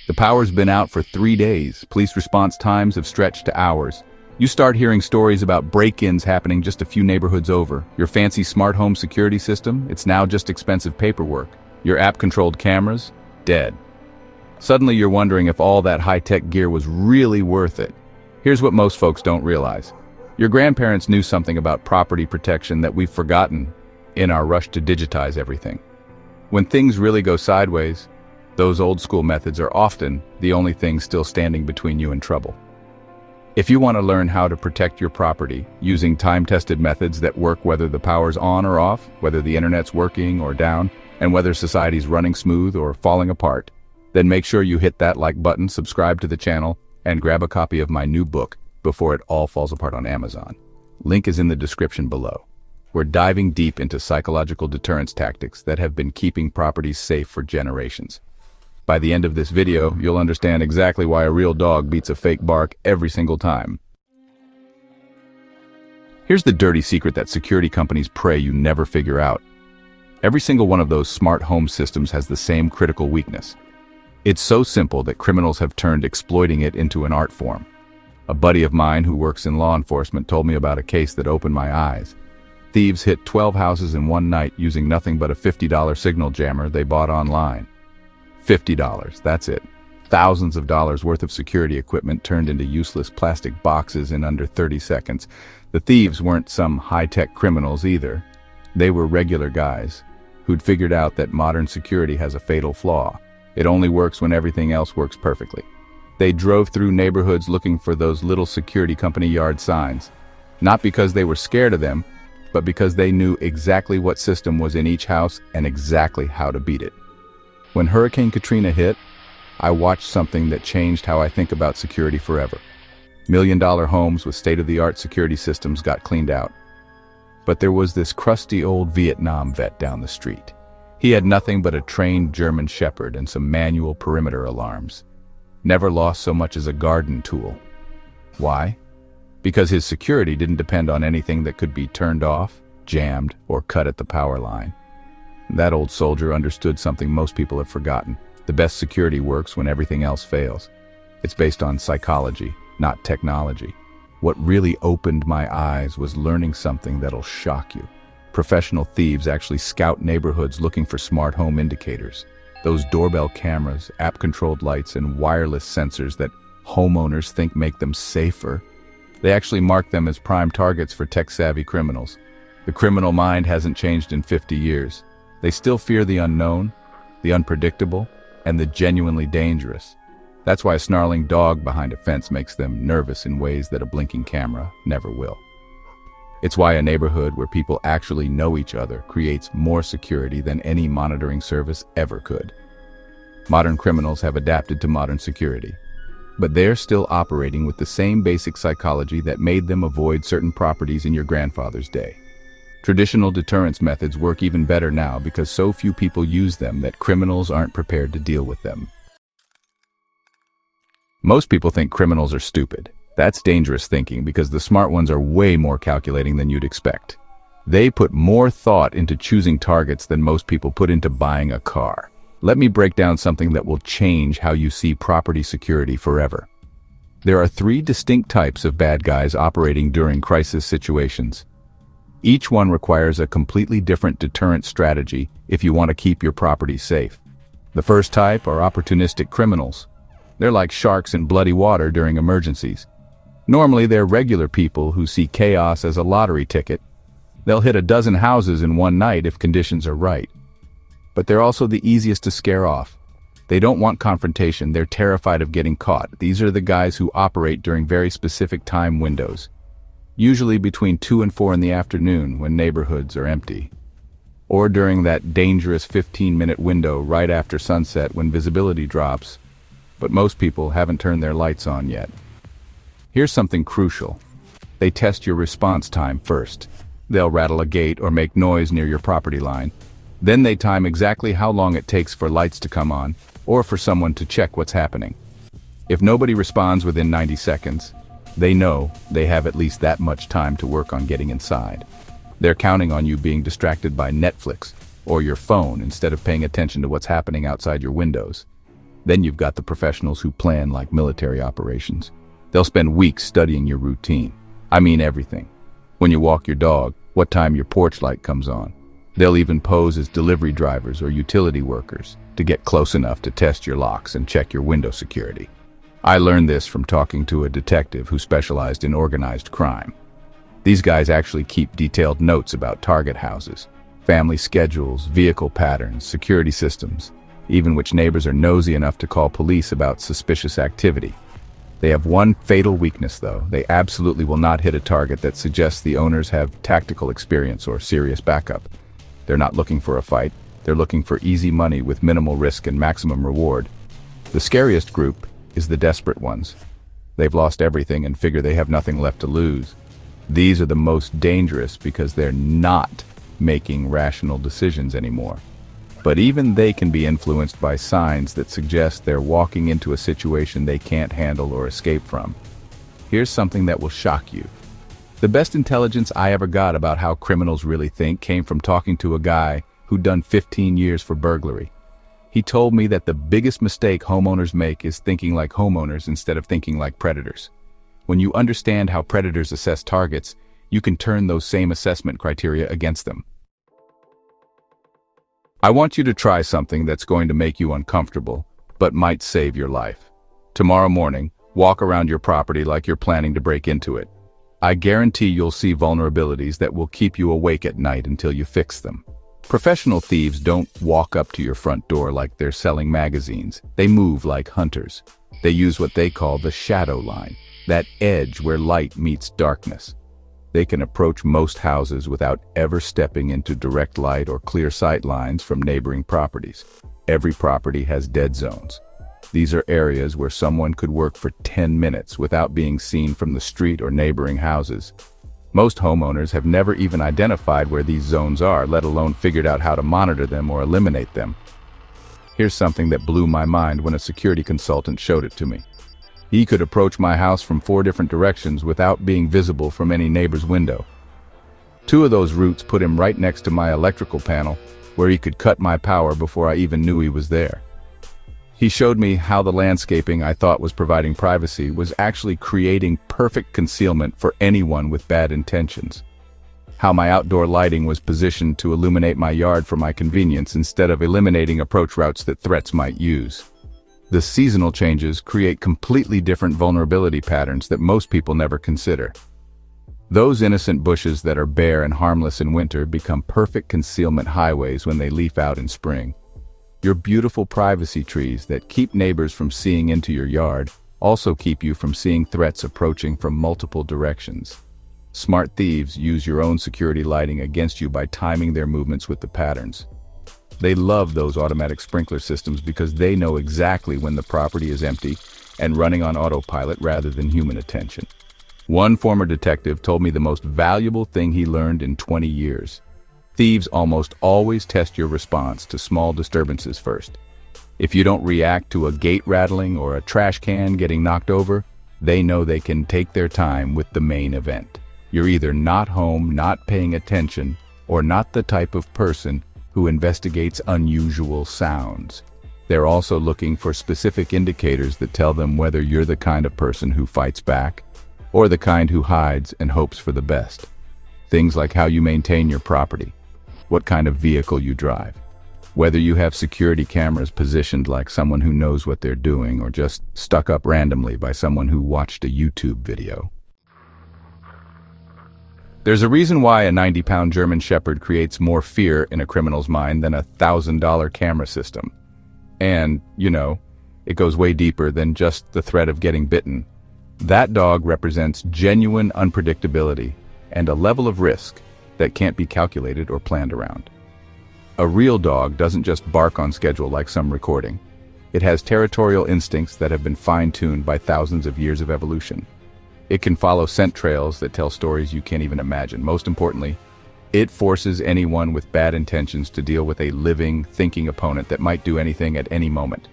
The power's been out for 3 days. Police response times have stretched to hours. You start hearing stories about break-ins happening just a few neighborhoods over. Your fancy smart home security system, it's now just expensive paperwork. Your app-controlled cameras, dead. Suddenly you're wondering if all that high-tech gear was really worth it. Here's what most folks don't realize. Your grandparents knew something about property protection that we've forgotten in our rush to digitize everything. When things really go sideways, those old-school methods are often the only thing still standing between you and trouble. If you want to learn how to protect your property using time-tested methods that work whether the power's on or off, whether the internet's working or down, and whether society's running smooth or falling apart, then make sure you hit that like button, subscribe to the channel, and grab a copy of my new book before it all falls apart on Amazon. Link is in the description below. We're diving deep into psychological deterrence tactics that have been keeping properties safe for generations. By the end of this video, you'll understand exactly why a real dog beats a fake bark every single time. Here's the dirty secret that security companies pray you never figure out. Every single one of those smart home systems has the same critical weakness. It's so simple that criminals have turned exploiting it into an art form. A buddy of mine who works in law enforcement told me about a case that opened my eyes. Thieves hit 12 houses in one night using nothing but a $50 signal jammer they bought online. $50, that's it. Thousands of dollars worth of security equipment turned into useless plastic boxes in under 30 seconds. The thieves weren't some high-tech criminals either. They were regular guys who'd figured out that modern security has a fatal flaw. It only works when everything else works perfectly. They drove through neighborhoods looking for those little security company yard signs, not because they were scared of them, but because they knew exactly what system was in each house and exactly how to beat it. When Hurricane Katrina hit, I watched something that changed how I think about security forever. $1-million homes with state-of-the-art security systems got cleaned out. But there was this crusty old Vietnam vet down the street. He had nothing but a trained German Shepherd and some manual perimeter alarms. Never lost so much as a garden tool. Why? Because his security didn't depend on anything that could be turned off, jammed, or cut at the power line. That old soldier understood something most people have forgotten. The best security works when everything else fails. It's based on psychology, not technology. What really opened my eyes was learning something that'll shock you. Professional thieves actually scout neighborhoods looking for smart home indicators. Those doorbell cameras, app-controlled lights, and wireless sensors that homeowners think make them safer. They actually mark them as prime targets for tech-savvy criminals. The criminal mind hasn't changed in 50 years. They still fear the unknown, the unpredictable, and the genuinely dangerous. That's why a snarling dog behind a fence makes them nervous in ways that a blinking camera never will. It's why a neighborhood where people actually know each other creates more security than any monitoring service ever could. Modern criminals have adapted to modern security, but they're still operating with the same basic psychology that made them avoid certain properties in your grandfather's day. Traditional deterrence methods work even better now because so few people use them that criminals aren't prepared to deal with them. Most people think criminals are stupid. That's dangerous thinking because the smart ones are way more calculating than you'd expect. They put more thought into choosing targets than most people put into buying a car. Let me break down something that will change how you see property security forever. There are 3 distinct types of bad guys operating during crisis situations. Each one requires a completely different deterrent strategy if you want to keep your property safe. The first type are opportunistic criminals. They're like sharks in bloody water during emergencies. Normally, they're regular people who see chaos as a lottery ticket. They'll hit a dozen houses in one night if conditions are right. But they're also the easiest to scare off. They don't want confrontation, they're terrified of getting caught. These are the guys who operate during very specific time windows. Usually between 2 and 4 in the afternoon when neighborhoods are empty. Or during that dangerous 15-minute window right after sunset when visibility drops. But most people haven't turned their lights on yet. Here's something crucial. They test your response time first. They'll rattle a gate or make noise near your property line. Then they time exactly how long it takes for lights to come on, or for someone to check what's happening. If nobody responds within 90 seconds, they know they have at least that much time to work on getting inside. They're counting on you being distracted by Netflix or your phone instead of paying attention to what's happening outside your windows. Then you've got the professionals who plan like military operations. They'll spend weeks studying your routine. I mean everything. When you walk your dog, what time your porch light comes on. They'll even pose as delivery drivers or utility workers to get close enough to test your locks and check your window security. I learned this from talking to a detective who specialized in organized crime. These guys actually keep detailed notes about target houses, family schedules, vehicle patterns, security systems, even which neighbors are nosy enough to call police about suspicious activity. They have one fatal weakness, though. They absolutely will not hit a target that suggests the owners have tactical experience or serious backup. They're not looking for a fight. They're looking for easy money with minimal risk and maximum reward. The scariest group is the desperate ones. They've lost everything and figure they have nothing left to lose. These are the most dangerous because they're not making rational decisions anymore. But even they can be influenced by signs that suggest they're walking into a situation they can't handle or escape from. Here's something that will shock you. The best intelligence I ever got about how criminals really think came from talking to a guy who'd done 15 years for burglary. He told me that the biggest mistake homeowners make is thinking like homeowners instead of thinking like predators. When you understand how predators assess targets, you can turn those same assessment criteria against them. I want you to try something that's going to make you uncomfortable, but might save your life. Tomorrow morning, walk around your property like you're planning to break into it. I guarantee you'll see vulnerabilities that will keep you awake at night until you fix them. Professional thieves don't walk up to your front door like they're selling magazines. They move like hunters. They use what they call the shadow line, that edge where light meets darkness. They can approach most houses without ever stepping into direct light or clear sight lines from neighboring properties. Every property has dead zones. These are areas where someone could work for 10 minutes without being seen from the street or neighboring houses. Most homeowners have never even identified where these zones are, let alone figured out how to monitor them or eliminate them. Here's something that blew my mind when a security consultant showed it to me. He could approach my house from 4 different directions without being visible from any neighbor's window. 2 of those routes put him right next to my electrical panel, where he could cut my power before I even knew he was there. He showed me how the landscaping I thought was providing privacy was actually creating perfect concealment for anyone with bad intentions. How my outdoor lighting was positioned to illuminate my yard for my convenience instead of eliminating approach routes that threats might use. The seasonal changes create completely different vulnerability patterns that most people never consider. Those innocent bushes that are bare and harmless in winter become perfect concealment highways when they leaf out in spring. Your beautiful privacy trees that keep neighbors from seeing into your yard also keep you from seeing threats approaching from multiple directions. Smart thieves use your own security lighting against you by timing their movements with the patterns. They love those automatic sprinkler systems because they know exactly when the property is empty and running on autopilot rather than human attention. One former detective told me the most valuable thing he learned in 20 years. Thieves almost always test your response to small disturbances first. If you don't react to a gate rattling or a trash can getting knocked over, they know they can take their time with the main event. You're either not home, not paying attention, or not the type of person who investigates unusual sounds. They're also looking for specific indicators that tell them whether you're the kind of person who fights back, or the kind who hides and hopes for the best. Things like how you maintain your property, what kind of vehicle you drive, whether you have security cameras positioned like someone who knows what they're doing or just stuck up randomly by someone who watched a YouTube video. There's a reason why a 90-pound German Shepherd creates more fear in a criminal's mind than a $1,000 camera system. And, it goes way deeper than just the threat of getting bitten. That dog represents genuine unpredictability and a level of risk that can't be calculated or planned around. A real dog doesn't just bark on schedule like some recording. It has territorial instincts that have been fine-tuned by thousands of years of evolution. It can follow scent trails that tell stories you can't even imagine. Most importantly, it forces anyone with bad intentions to deal with a living, thinking opponent that might do anything at any moment.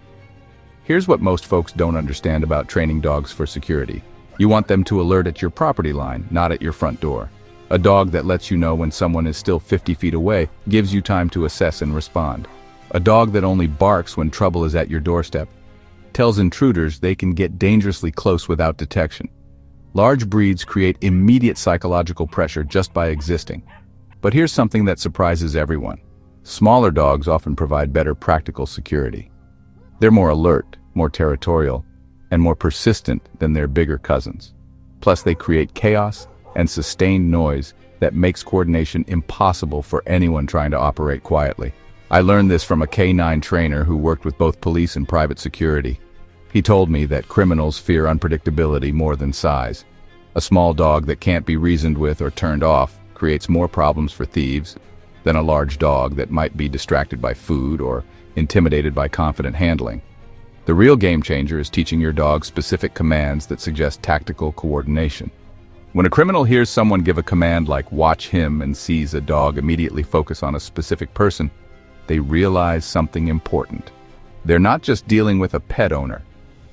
Here's what most folks don't understand about training dogs for security. You want them to alert at your property line, not at your front door. A dog that lets you know when someone is still 50 feet away gives you time to assess and respond. A dog that only barks when trouble is at your doorstep tells intruders they can get dangerously close without detection. Large breeds create immediate psychological pressure just by existing. But here's something that surprises everyone. Smaller dogs often provide better practical security. They're more alert, more territorial, and more persistent than their bigger cousins. Plus, they create chaos and sustained noise that makes coordination impossible for anyone trying to operate quietly. I learned this from a K9 trainer who worked with both police and private security. He told me that criminals fear unpredictability more than size. A small dog that can't be reasoned with or turned off creates more problems for thieves than a large dog that might be distracted by food or intimidated by confident handling. The real game changer is teaching your dog specific commands that suggest tactical coordination. When a criminal hears someone give a command like "watch him" and sees a dog immediately focus on a specific person, they realize something important. They're not just dealing with a pet owner.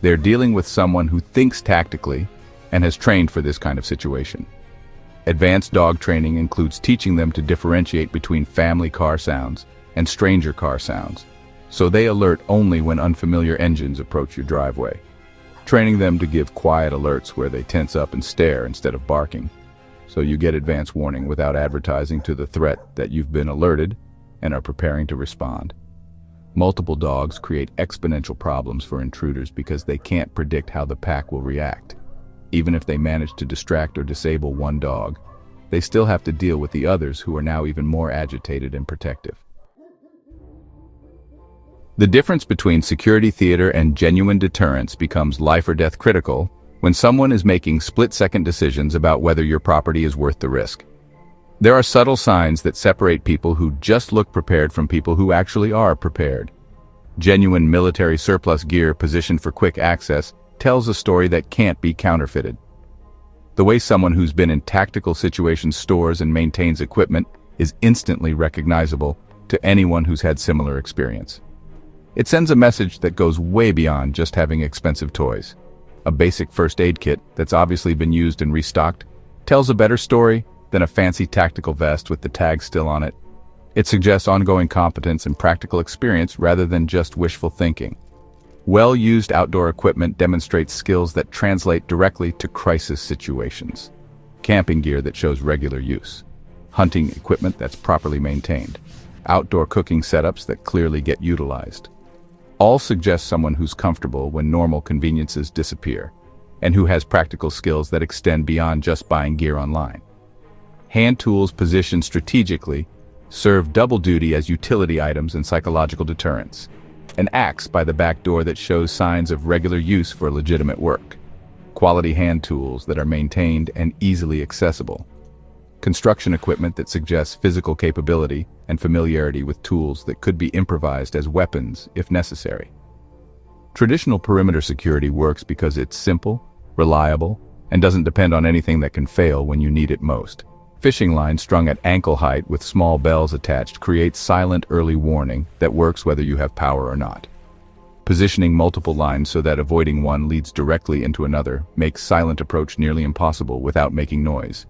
They're dealing with someone who thinks tactically and has trained for this kind of situation. Advanced dog training includes teaching them to differentiate between family car sounds and stranger car sounds, so they alert only when unfamiliar engines approach your driveway. Training them to give quiet alerts where they tense up and stare instead of barking, so you get advance warning without advertising to the threat that you've been alerted and are preparing to respond. Multiple dogs create exponential problems for intruders because they can't predict how the pack will react. Even if they manage to distract or disable one dog, they still have to deal with the others who are now even more agitated and protective. The difference between security theater and genuine deterrence becomes life or death critical when someone is making split-second decisions about whether your property is worth the risk. There are subtle signs that separate people who just look prepared from people who actually are prepared. Genuine military surplus gear positioned for quick access tells a story that can't be counterfeited. The way someone who's been in tactical situations stores and maintains equipment is instantly recognizable to anyone who's had similar experience. It sends a message that goes way beyond just having expensive toys. A basic first aid kit that's obviously been used and restocked tells a better story than a fancy tactical vest with the tag still on it. It suggests ongoing competence and practical experience rather than just wishful thinking. Well-used outdoor equipment demonstrates skills that translate directly to crisis situations. Camping gear that shows regular use. Hunting equipment that's properly maintained. Outdoor cooking setups that clearly get utilized. All suggest someone who's comfortable when normal conveniences disappear, and who has practical skills that extend beyond just buying gear online. Hand tools positioned strategically serve double duty as utility items and psychological deterrence. An axe by the back door that shows signs of regular use for legitimate work. Quality hand tools that are maintained and easily accessible. Construction equipment that suggests physical capability and familiarity with tools that could be improvised as weapons if necessary. Traditional perimeter security works because it's simple, reliable, and doesn't depend on anything that can fail when you need it most. Fishing line strung at ankle height with small bells attached creates silent early warning that works whether you have power or not. Positioning multiple lines so that avoiding one leads directly into another makes silent approach nearly impossible without making noise.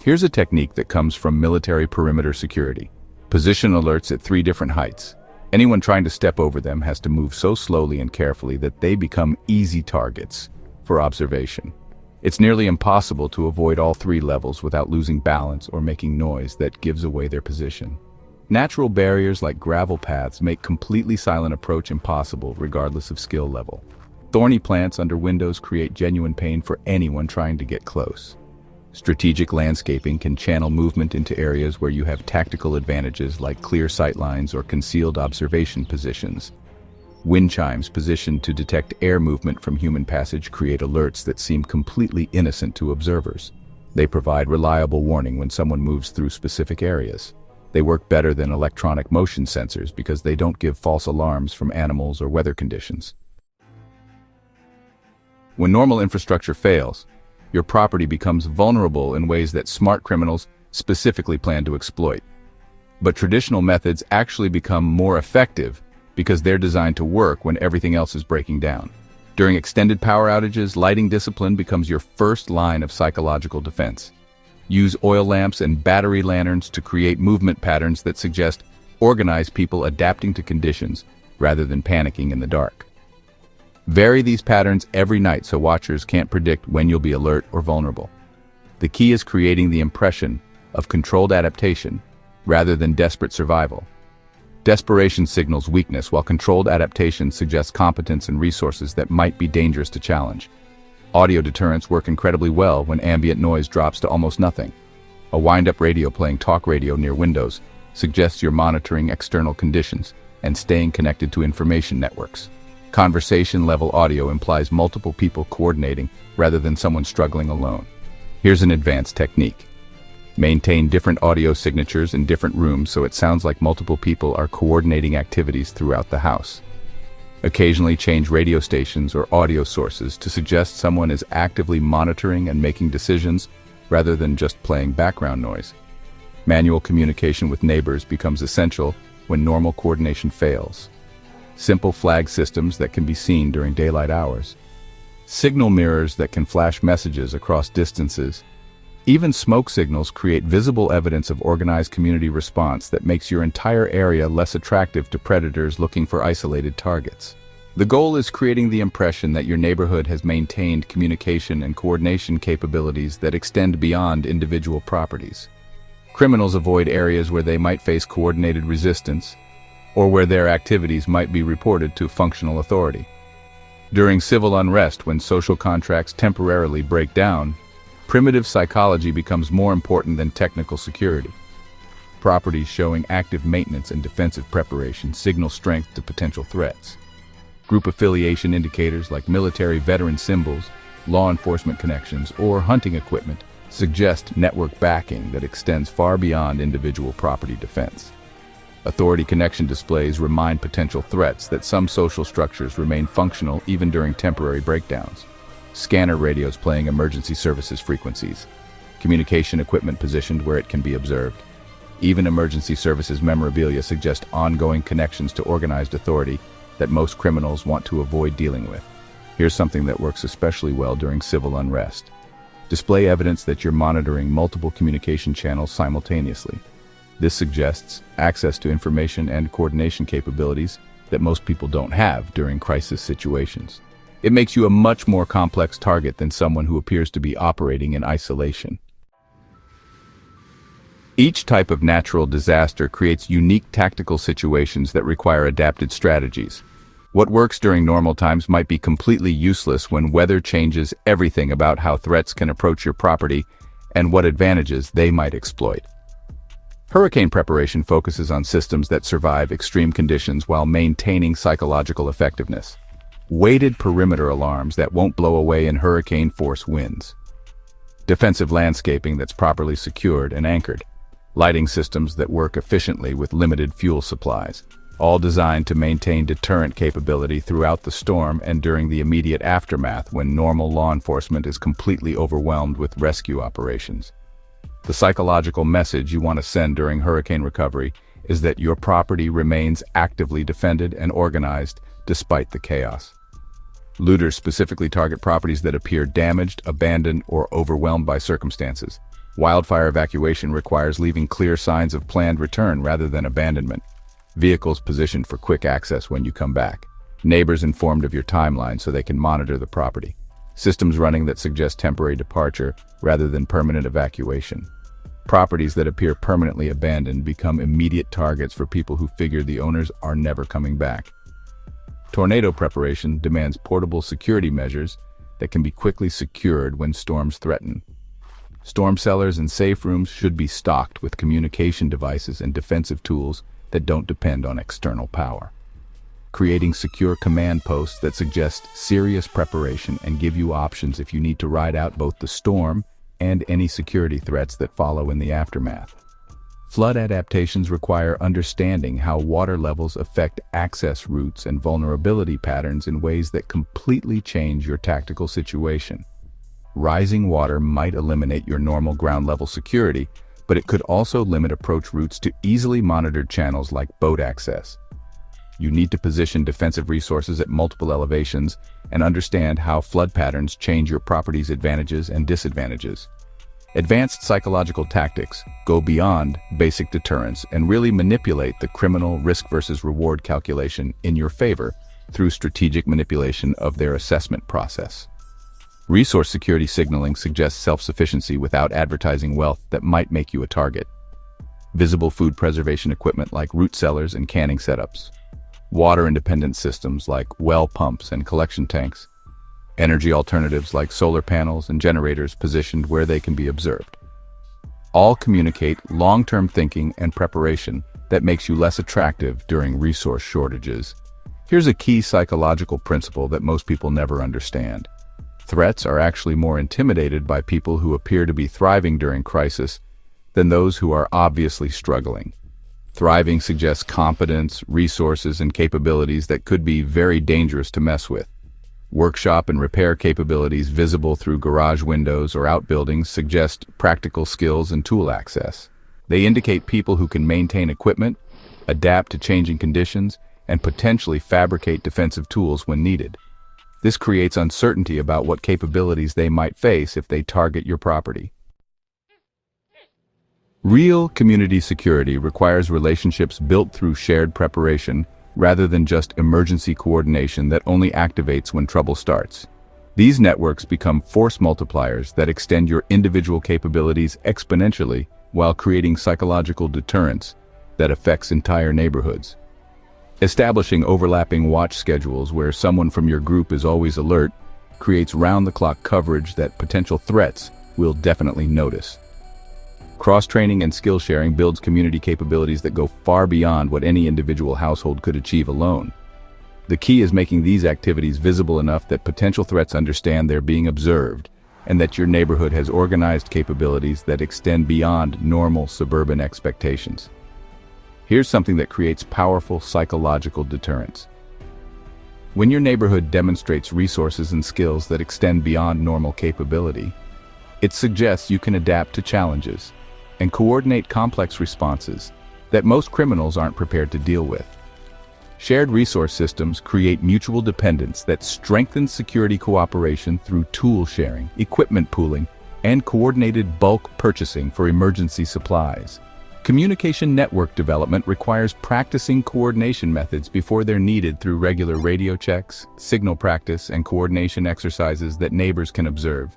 Here's a technique that comes from military perimeter security. Position alerts at 3 different heights. Anyone trying to step over them has to move so slowly and carefully that they become easy targets for observation. It's nearly impossible to avoid all 3 levels without losing balance or making noise that gives away their position. Natural barriers like gravel paths make completely silent approach impossible regardless of skill level. Thorny plants under windows create genuine pain for anyone trying to get close. Strategic landscaping can channel movement into areas where you have tactical advantages like clear sight lines or concealed observation positions. Wind chimes positioned to detect air movement from human passage create alerts that seem completely innocent to observers. They provide reliable warning when someone moves through specific areas. They work better than electronic motion sensors because they don't give false alarms from animals or weather conditions. When normal infrastructure fails, your property becomes vulnerable in ways that smart criminals specifically plan to exploit. But traditional methods actually become more effective because they're designed to work when everything else is breaking down. During extended power outages, lighting discipline becomes your first line of psychological defense. Use oil lamps and battery lanterns to create movement patterns that suggest organized people adapting to conditions rather than panicking in the dark. Vary these patterns every night so watchers can't predict when you'll be alert or vulnerable. The key is creating the impression of controlled adaptation rather than desperate survival. Desperation signals weakness, while controlled adaptation suggests competence and resources that might be dangerous to challenge. Audio deterrents work incredibly well when ambient noise drops to almost nothing. A wind-up radio playing talk radio near windows suggests you're monitoring external conditions and staying connected to information networks. Conversation-level audio implies multiple people coordinating rather than someone struggling alone. Here's an advanced technique. Maintain different audio signatures in different rooms so it sounds like multiple people are coordinating activities throughout the house. Occasionally change radio stations or audio sources to suggest someone is actively monitoring and making decisions rather than just playing background noise. Manual communication with neighbors becomes essential when normal coordination fails. Simple flag systems that can be seen during daylight hours. Signal mirrors that can flash messages across distances. Even smoke signals create visible evidence of organized community response that makes your entire area less attractive to predators looking for isolated targets. The goal is creating the impression that your neighborhood has maintained communication and coordination capabilities that extend beyond individual properties. Criminals avoid areas where they might face coordinated resistance, or where their activities might be reported to functional authority. During civil unrest, when social contracts temporarily break down, primitive psychology becomes more important than technical security. Properties showing active maintenance and defensive preparation signal strength to potential threats. Group affiliation indicators like military veteran symbols, law enforcement connections, or hunting equipment suggest network backing that extends far beyond individual property defense. Authority connection displays remind potential threats that some social structures remain functional even during temporary breakdowns. Scanner radios playing emergency services frequencies. Communication equipment positioned where it can be observed. Even emergency services memorabilia suggest ongoing connections to organized authority that most criminals want to avoid dealing with. Here's something that works especially well during civil unrest. Display evidence that you're monitoring multiple communication channels simultaneously. This suggests access to information and coordination capabilities that most people don't have during crisis situations. It makes you a much more complex target than someone who appears to be operating in isolation. Each type of natural disaster creates unique tactical situations that require adapted strategies. What works during normal times might be completely useless when weather changes everything about how threats can approach your property and what advantages they might exploit. Hurricane preparation focuses on systems that survive extreme conditions while maintaining psychological effectiveness. Weighted perimeter alarms that won't blow away in hurricane-force winds. Defensive landscaping that's properly secured and anchored. Lighting systems that work efficiently with limited fuel supplies. All designed to maintain deterrent capability throughout the storm and during the immediate aftermath when normal law enforcement is completely overwhelmed with rescue operations. The psychological message you want to send during hurricane recovery is that your property remains actively defended and organized despite the chaos. Looters specifically target properties that appear damaged, abandoned, or overwhelmed by circumstances. Wildfire evacuation requires leaving clear signs of planned return rather than abandonment. Vehicles positioned for quick access when you come back. Neighbors informed of your timeline so they can monitor the property. Systems running that suggest temporary departure rather than permanent evacuation. Properties that appear permanently abandoned become immediate targets for people who figure the owners are never coming back. Tornado preparation demands portable security measures that can be quickly secured when storms threaten. Storm cellars and safe rooms should be stocked with communication devices and defensive tools that don't depend on external power. Creating secure command posts that suggest serious preparation and give you options if you need to ride out both the storm and any security threats that follow in the aftermath. Flood adaptations require understanding how water levels affect access routes and vulnerability patterns in ways that completely change your tactical situation. Rising water might eliminate your normal ground-level security, but it could also limit approach routes to easily monitored channels like boat access. You need to position defensive resources at multiple elevations and understand how flood patterns change your property's advantages and disadvantages. Advanced psychological tactics go beyond basic deterrence and really manipulate the criminal risk versus reward calculation in your favor through strategic manipulation of their assessment process. Resource security signaling suggests self-sufficiency without advertising wealth that might make you a target. Visible food preservation equipment like root cellars and canning setups. Water-independent systems like well pumps and collection tanks. Energy alternatives like solar panels and generators positioned where they can be observed. All communicate long-term thinking and preparation that makes you less attractive during resource shortages. Here's a key psychological principle that most people never understand. Threats are actually more intimidated by people who appear to be thriving during crisis than those who are obviously struggling. Thriving suggests competence, resources, and capabilities that could be very dangerous to mess with. Workshop and repair capabilities visible through garage windows or outbuildings suggest practical skills and tool access. They indicate people who can maintain equipment, adapt to changing conditions, and potentially fabricate defensive tools when needed. This creates uncertainty about what capabilities they might face if they target your property. Real community security requires relationships built through shared preparation rather than just emergency coordination that only activates when trouble starts. These networks become force multipliers that extend your individual capabilities exponentially while creating psychological deterrence that affects entire neighborhoods. Establishing overlapping watch schedules where someone from your group is always alert creates round-the-clock coverage that potential threats will definitely notice. Cross-training and skill sharing builds community capabilities that go far beyond what any individual household could achieve alone. The key is making these activities visible enough that potential threats understand they're being observed, and that your neighborhood has organized capabilities that extend beyond normal suburban expectations. Here's something that creates powerful psychological deterrence. When your neighborhood demonstrates resources and skills that extend beyond normal capability, it suggests you can adapt to challenges and coordinate complex responses that most criminals aren't prepared to deal with. Shared resource systems create mutual dependence that strengthens security cooperation through tool sharing, equipment pooling, and coordinated bulk purchasing for emergency supplies. Communication network development requires practicing coordination methods before they're needed through regular radio checks, signal practice, and coordination exercises that neighbors can observe.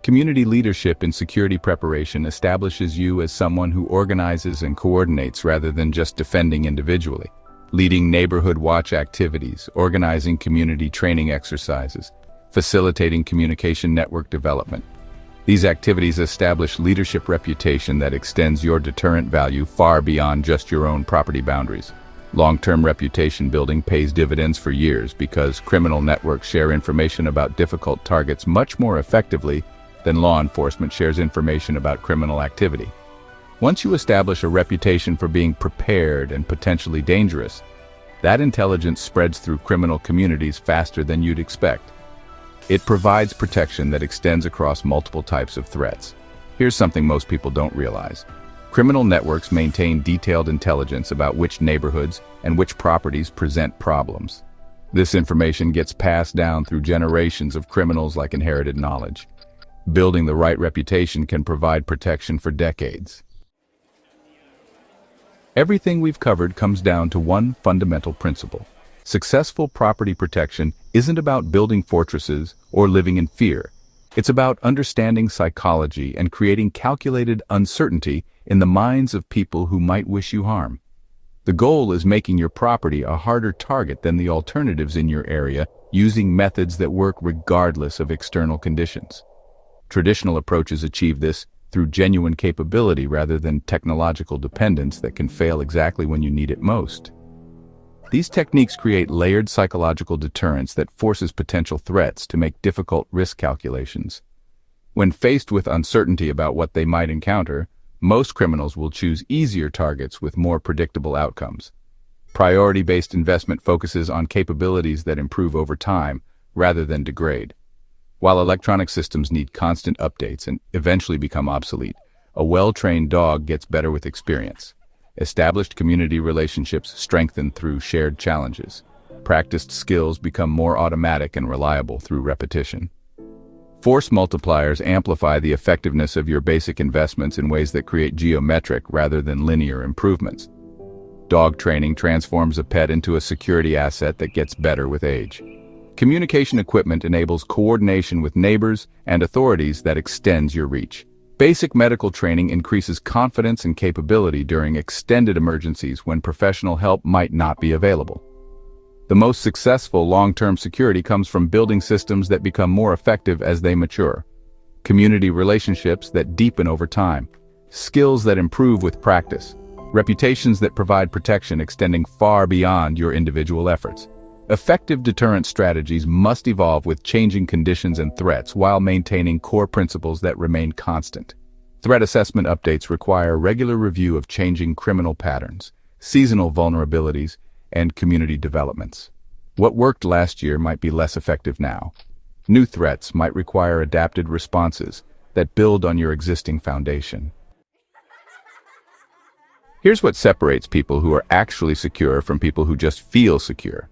Community leadership in security preparation establishes you as someone who organizes and coordinates rather than just defending individually. Leading neighborhood watch activities, organizing community training exercises, facilitating communication network development. These activities establish leadership reputation that extends your deterrent value far beyond just your own property boundaries. Long-term reputation building pays dividends for years because criminal networks share information about difficult targets much more effectively than law enforcement shares information about criminal activity. Once you establish a reputation for being prepared and potentially dangerous, that intelligence spreads through criminal communities faster than you'd expect. It provides protection that extends across multiple types of threats. Here's something most people don't realize. Criminal networks maintain detailed intelligence about which neighborhoods and which properties present problems. This information gets passed down through generations of criminals like inherited knowledge. Building the right reputation can provide protection for decades. Everything we've covered comes down to one fundamental principle. Successful property protection isn't about building fortresses or living in fear. It's about understanding psychology and creating calculated uncertainty in the minds of people who might wish you harm. The goal is making your property a harder target than the alternatives in your area, using methods that work regardless of external conditions. Traditional approaches achieve this through genuine capability rather than technological dependence that can fail exactly when you need it most. These techniques create layered psychological deterrence that forces potential threats to make difficult risk calculations. When faced with uncertainty about what they might encounter, most criminals will choose easier targets with more predictable outcomes. Priority-based investment focuses on capabilities that improve over time rather than degrade. While electronic systems need constant updates and eventually become obsolete, a well-trained dog gets better with experience. Established community relationships strengthen through shared challenges. Practiced skills become more automatic and reliable through repetition. Force multipliers amplify the effectiveness of your basic investments in ways that create geometric rather than linear improvements. Dog training transforms a pet into a security asset that gets better with age. Communication equipment enables coordination with neighbors and authorities that extends your reach. Basic medical training increases confidence and capability during extended emergencies when professional help might not be available. The most successful long-term security comes from building systems that become more effective as they mature. Community relationships that deepen over time. Skills that improve with practice. Reputations that provide protection extending far beyond your individual efforts. Effective deterrence strategies must evolve with changing conditions and threats while maintaining core principles that remain constant. Threat assessment updates require regular review of changing criminal patterns, seasonal vulnerabilities, and community developments. What worked last year might be less effective now. New threats might require adapted responses that build on your existing foundation. Here's what separates people who are actually secure from people who just feel secure.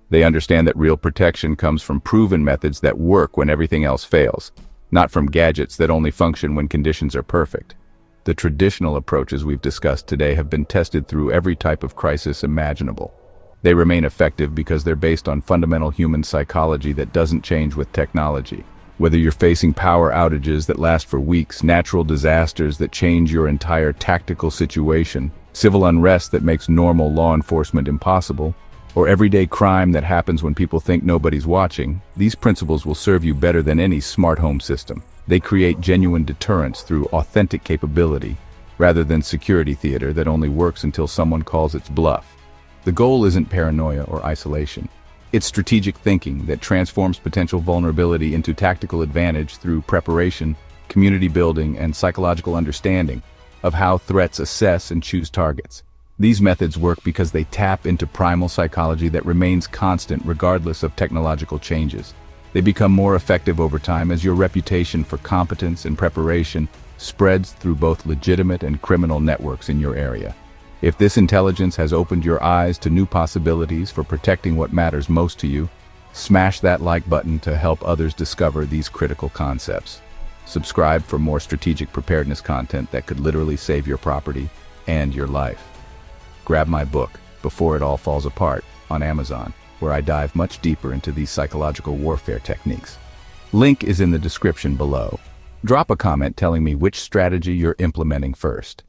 They understand that real protection comes from proven methods that work when everything else fails, not from gadgets that only function when conditions are perfect. The traditional approaches we've discussed today have been tested through every type of crisis imaginable. They remain effective because they're based on fundamental human psychology that doesn't change with technology. Whether you're facing power outages that last for weeks, natural disasters that change your entire tactical situation, civil unrest that makes normal law enforcement impossible, or everyday crime that happens when people think nobody's watching, these principles will serve you better than any smart home system. They create genuine deterrence through authentic capability, rather than security theater that only works until someone calls its bluff. The goal isn't paranoia or isolation. It's strategic thinking that transforms potential vulnerability into tactical advantage through preparation, community building, and psychological understanding of how threats assess and choose targets. These methods work because they tap into primal psychology that remains constant regardless of technological changes. They become more effective over time as your reputation for competence and preparation spreads through both legitimate and criminal networks in your area. If this intelligence has opened your eyes to new possibilities for protecting what matters most to you, smash that like button to help others discover these critical concepts. Subscribe for more strategic preparedness content that could literally save your property and your life. Grab my book, Before It All Falls Apart, on Amazon, where I dive much deeper into these psychological warfare techniques. Link is in the description below. Drop a comment telling me which strategy you're implementing first.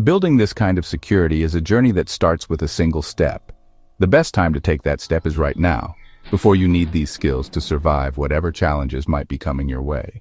Building this kind of security is a journey that starts with a single step. The best time to take that step is right now, before you need these skills to survive whatever challenges might be coming your way.